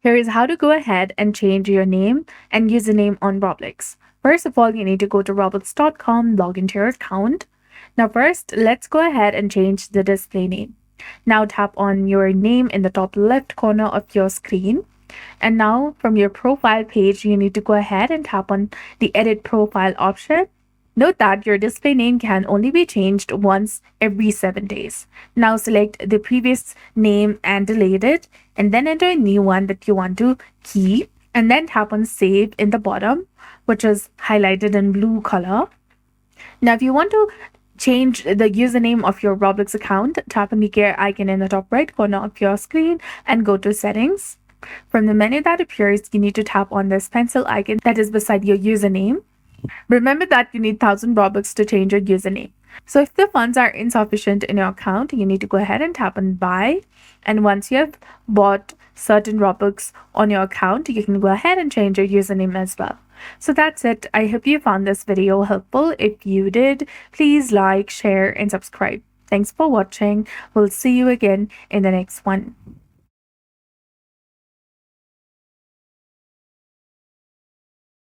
Here is how to go ahead and change your name and username on Roblox. First of all, you need to go to roblox.com, log into your account. Now first, let's go ahead and change the display name. Now tap on your name in the top left corner of your screen. And now from your profile page, you need to go ahead and tap on the edit profile option. Note that your display name can only be changed once every 7 days. Now select the previous name and delete it, and then enter a new one that you want to keep, and then tap on save in the bottom, which is highlighted in blue color. Now if you want to change the username of your Roblox account, tap on the gear icon in the top right corner of your screen and go to settings. From the menu that appears, you need to tap on this pencil icon that is beside your username. Remember that you need 1000 Robux to change your username. So if the funds are insufficient in your account, you need to go ahead and tap on buy. And once you have bought certain Robux on your account, you can go ahead and change your username as well. So that's it. I hope you found this video helpful. If you did, please like, share, and subscribe. Thanks for watching. We'll see you again in the next one.